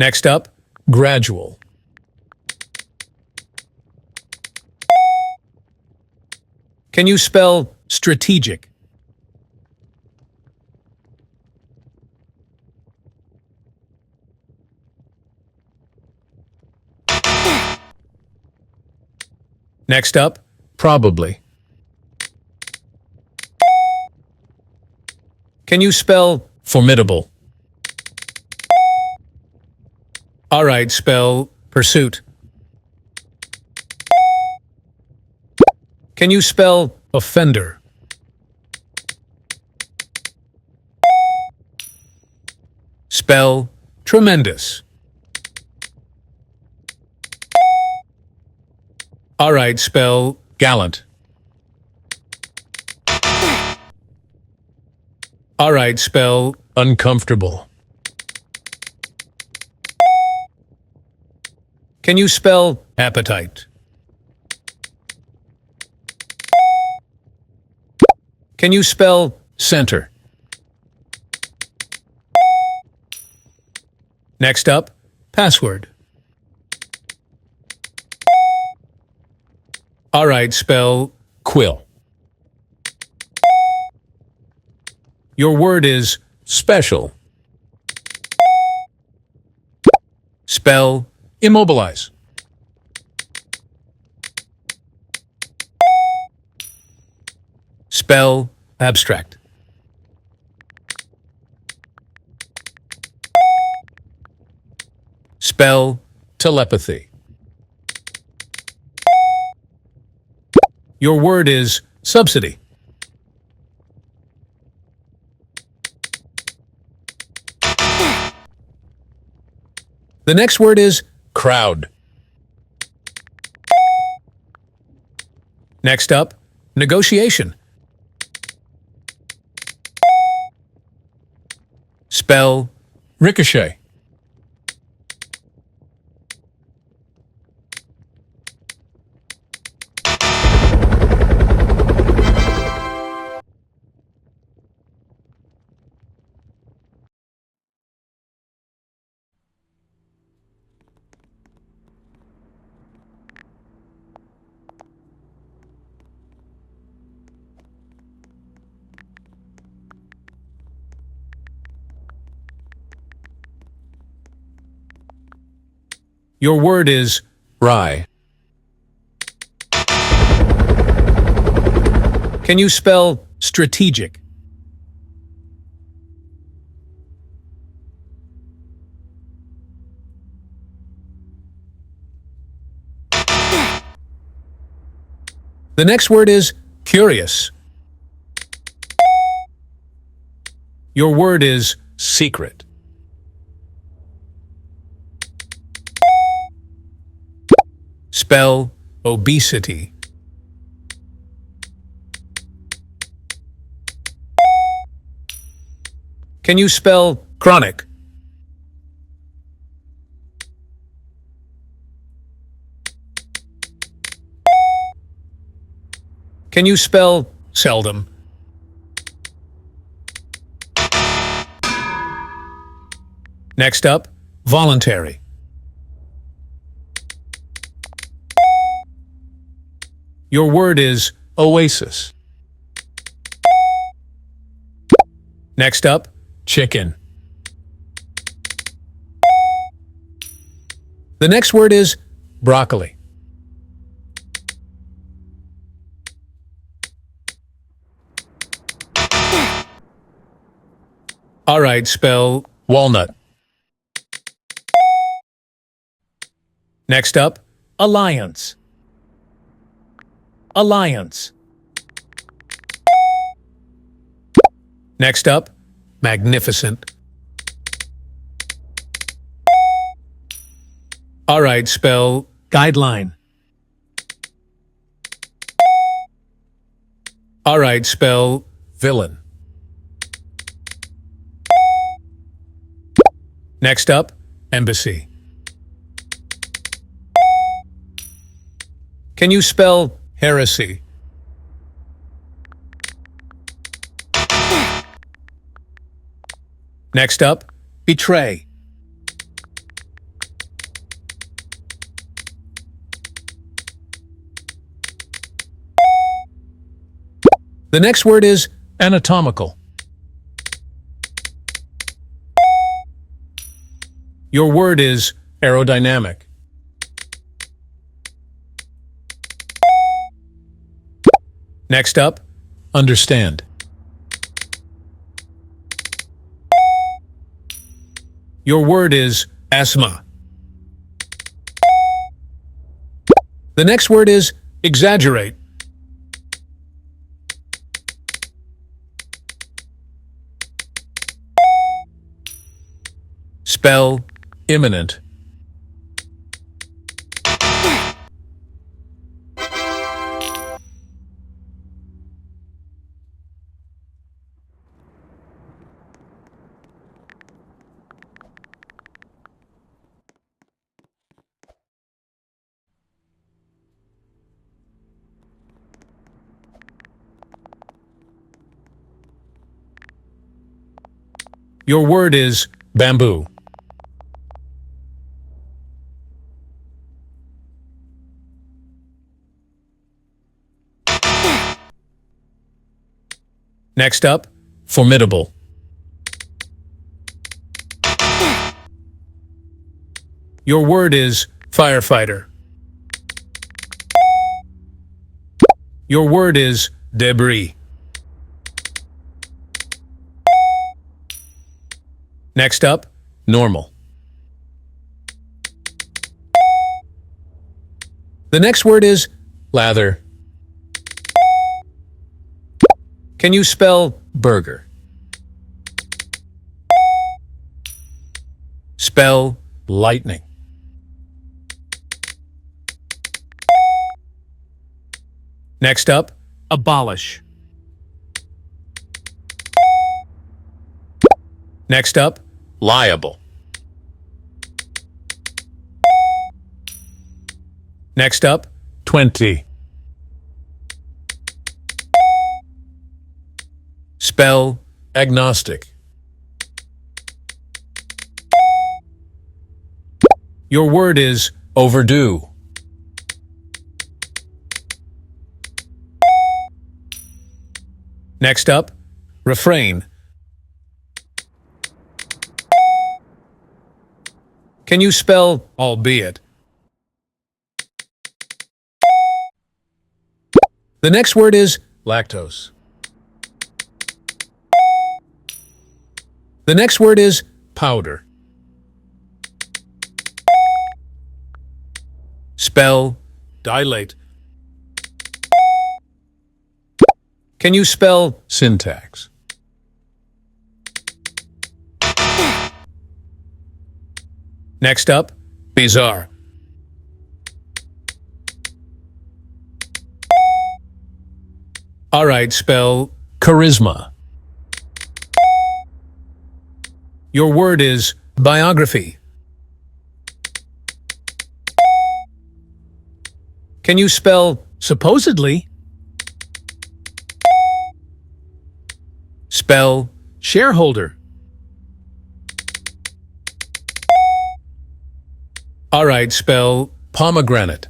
Next up, gradual. Can you spell strategic? Next up, probably. Can you spell formidable? All right, spell pursuit. Can you spell offender? Spell tremendous. All right, spell gallant. All right, spell uncomfortable. Can you spell appetite? Can you spell center? Next up, password. All right, spell quill. Your word is special. Spell immobilize. Spell abstract. Spell telepathy. Your word is subsidy. The next word is crowd. Next up, negotiation. Spell ricochet. Your word is rye. Can you spell strategic? The next word is curious. Your word is secret. Spell obesity. Can you spell chronic? Can you spell seldom? Next up, voluntary. Your word is oasis. Next up, chicken. The next word is broccoli. All right, spell walnut. Next up, alliance. Alliance. Next up, magnificent. All right, spell guideline. All right, spell villain. Next up, embassy. Can you spell heresy? Next up, betray. The next word is anatomical. Your word is aerodynamic. Next up, understand. Your word is asthma. The next word is exaggerate. Spell imminent. Your word is bamboo. Next up, formidable. Your word is firefighter. Your word is debris. Next up, normal. The next word is lather. Can you spell burger? Spell lightning. Next up, abolish. Next up, liable. Next up, 20. Spell agnostic. Your word is overdue. Next up, refrain. Can you spell albeit? The next word is lactose. The next word is powder. Spell dilate. Can you spell syntax? Next up, bizarre. All right, spell charisma. Your word is biography. Can you spell supposedly? Spell shareholder. All right, spell pomegranate.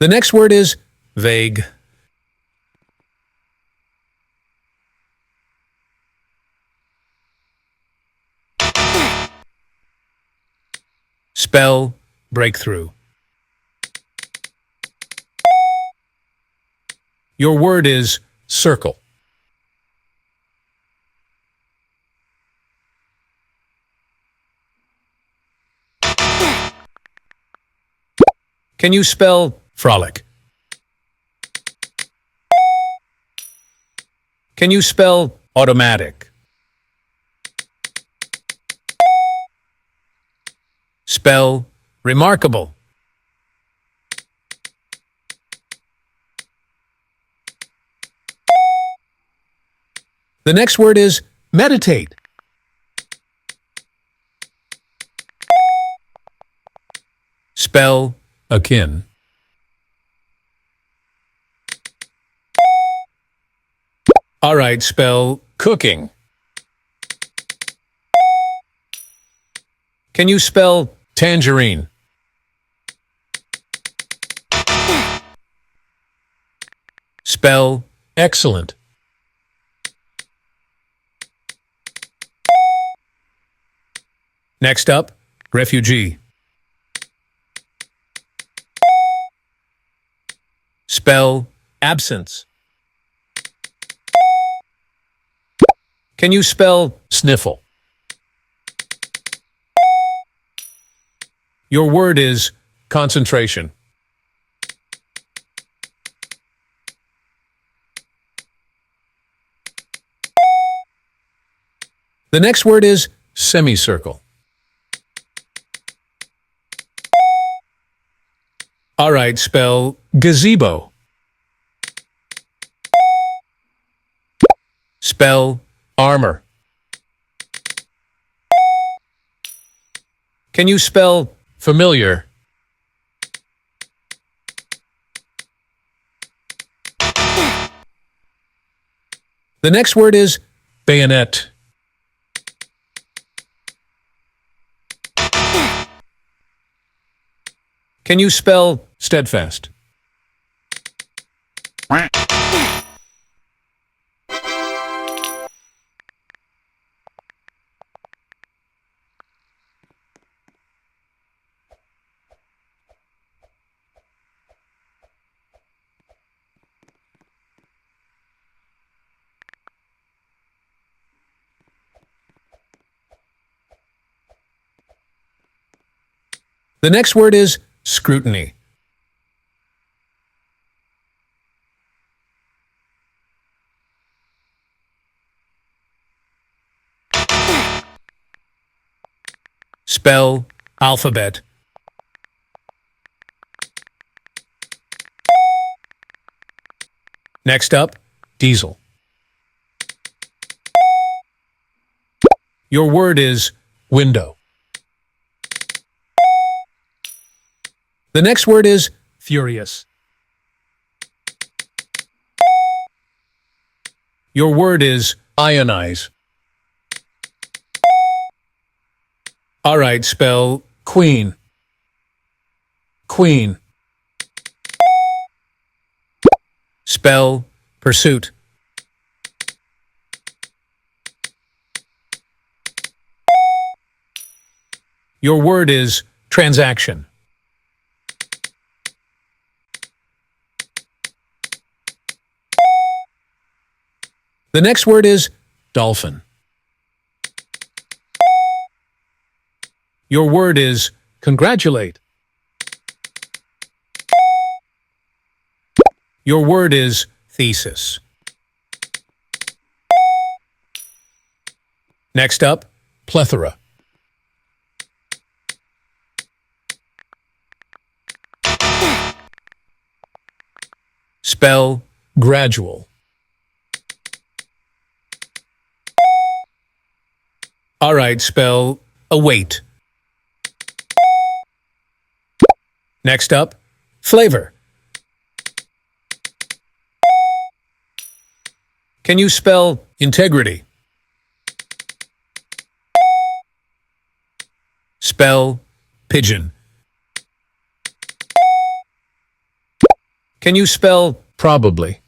The next word is vague. Spell breakthrough. Your word is circle. Can you spell frolic? Can you spell automatic? Spell remarkable. The next word is meditate. Spell akin. All right, spell cooking. Can you spell tangerine? Spell excellent. Next up, refugee. Spell absence. Can you spell sniffle? Your word is concentration. The next word is semicircle. All right, spell gazebo. Spell armor. Can you spell familiar? The next word is bayonet. Can you spell steadfast? The next word is scrutiny. Spell alphabet. Next up, diesel. Your word is window. The next word is furious. Your word is ionize. All right, spell queen. Queen. Spell pursuit. Your word is transaction. The next word is dolphin. Your word is congratulate. Your word is thesis. Next up, plethora. Spell gradual. All right, spell await. Next up, flavor. Can you spell integrity? Spell pigeon. Can you spell probably?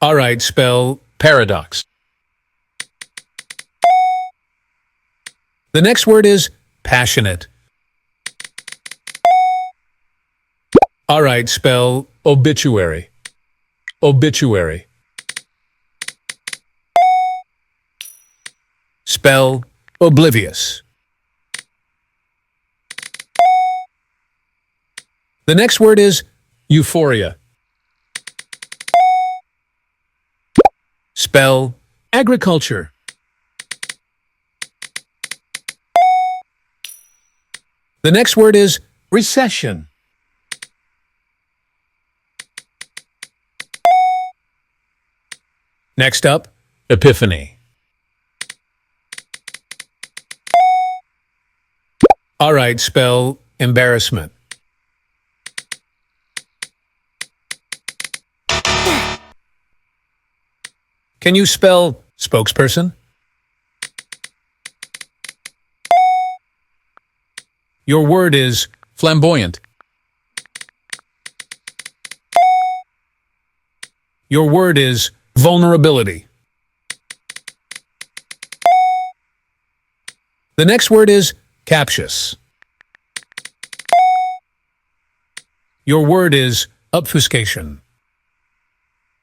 All right, spell paradox. The next word is passionate. All right, spell obituary. Obituary. Spell oblivious. The next word is euphoria. Spell agriculture. The next word is recession. Next up, epiphany. All right, spell embarrassment. Can you spell spokesperson? Your word is flamboyant. Your word is vulnerability. The next word is captious. Your word is obfuscation.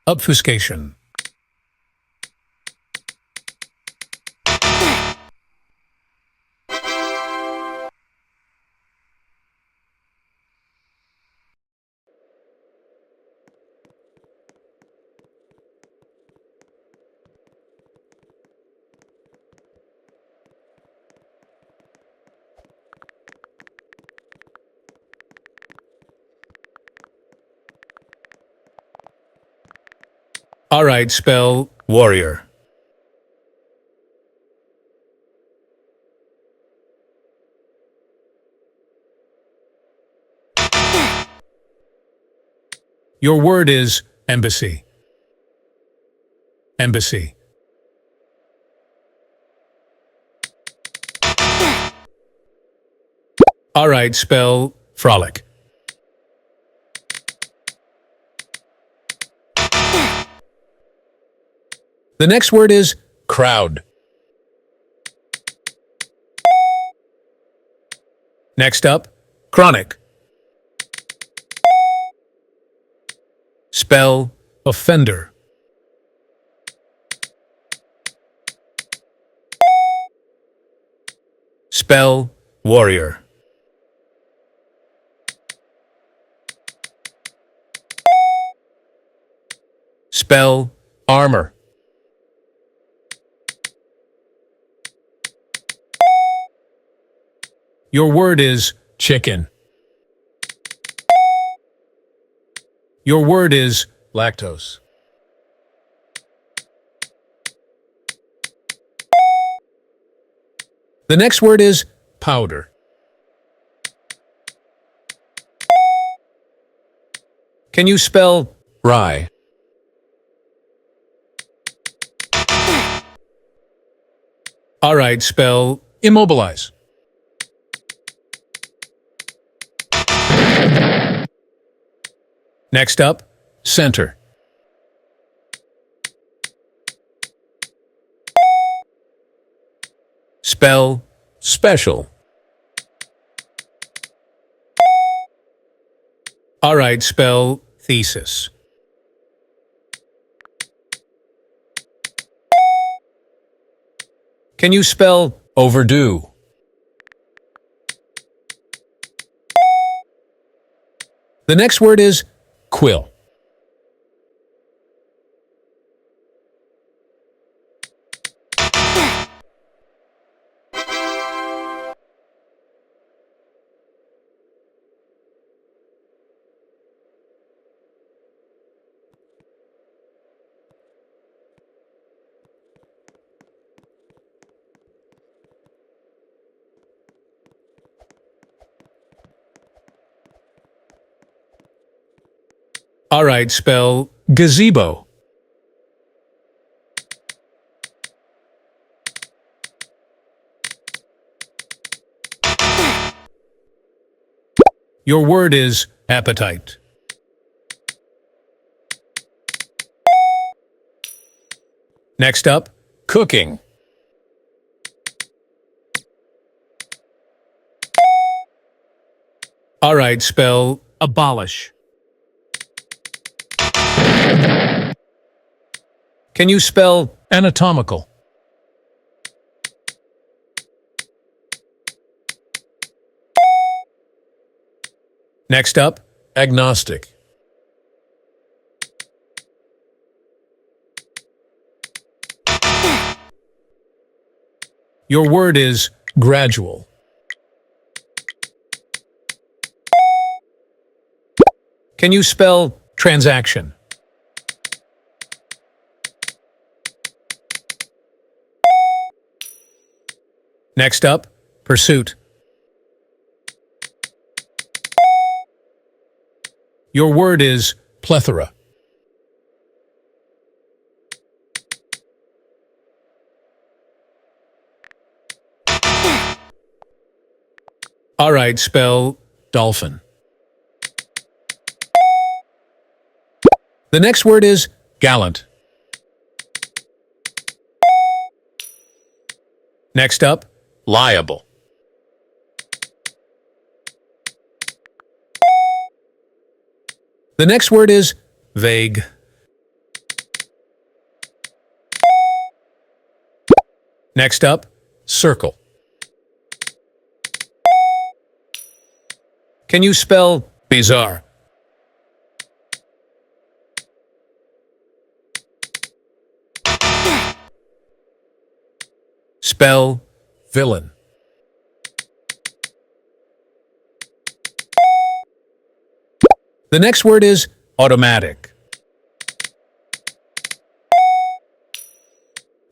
Obfuscation. All right, spell warrior. Your word is embassy. Embassy. All right, spell frolic. The next word is crowd. Next up, chronic. Spell offender. Spell warrior. Spell armor. Your word is chicken. Your word is lactose. The next word is powder. Can you spell rye? All right, spell immobilize. Next up, center. Spell special. All right, spell thesis. Can you spell overdue? The next word is quill. All right, spell gazebo. Your word is appetite. Next up, cooking. All right, spell abolish. Can you spell anatomical? Next up, agnostic. Your word is gradual. Can you spell transaction? Next up, pursuit. Your word is plethora. All right, spell dolphin. The next word is gallant. Next up, liable. The next word is vague. Next up, circle. Can you spell bizarre? Spell villain. The next word is automatic.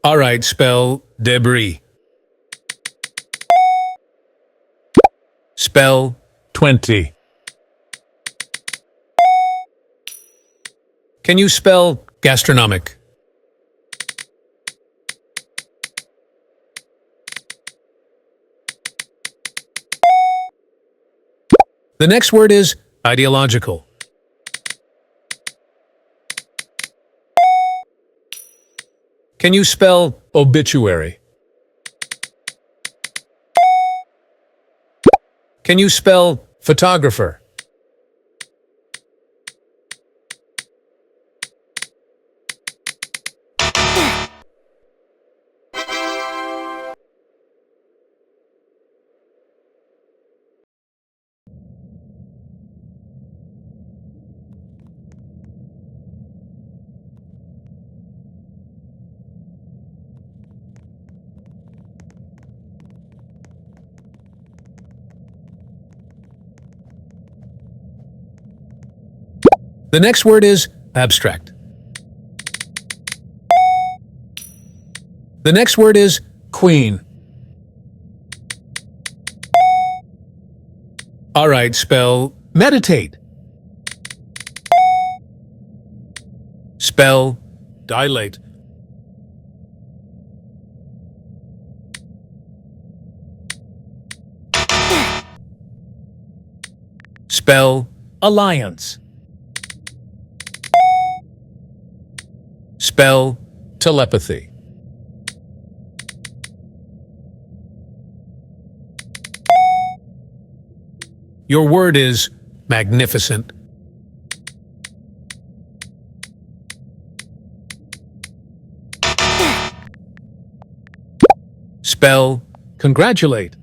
All right, spell debris. Spell 20. Can you spell gastronomic? The next word is ideological. Can you spell obituary? Can you spell photographer? The next word is abstract. The next word is queen. All right, spell meditate. Spell dilate. Spell alliance. Spell telepathy. Your word is magnificent. Spell congratulate.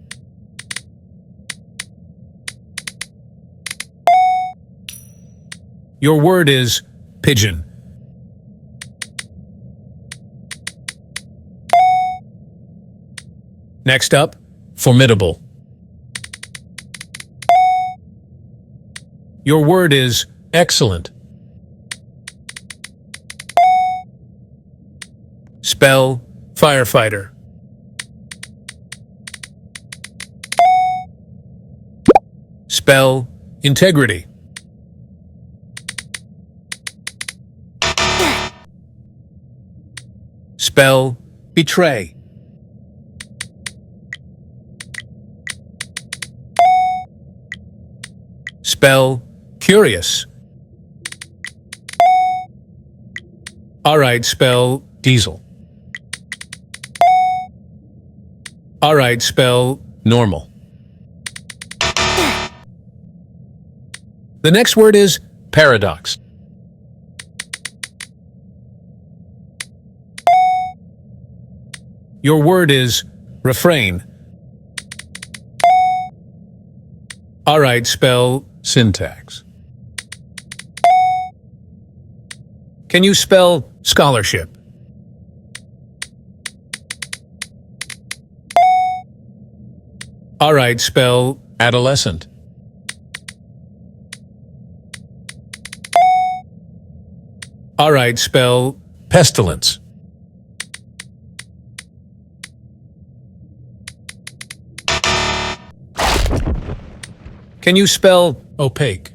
Your word is pigeon. Next up, formidable. Your word is excellent. Spell firefighter. Spell integrity. Spell betray. Spell curious. All right, spell diesel. All right, spell normal. The next word is paradox. Your word is refrain. All right, spell syntax. Can you spell scholarship? All right, spell adolescent. All right, spell pestilence. Can you spell opaque?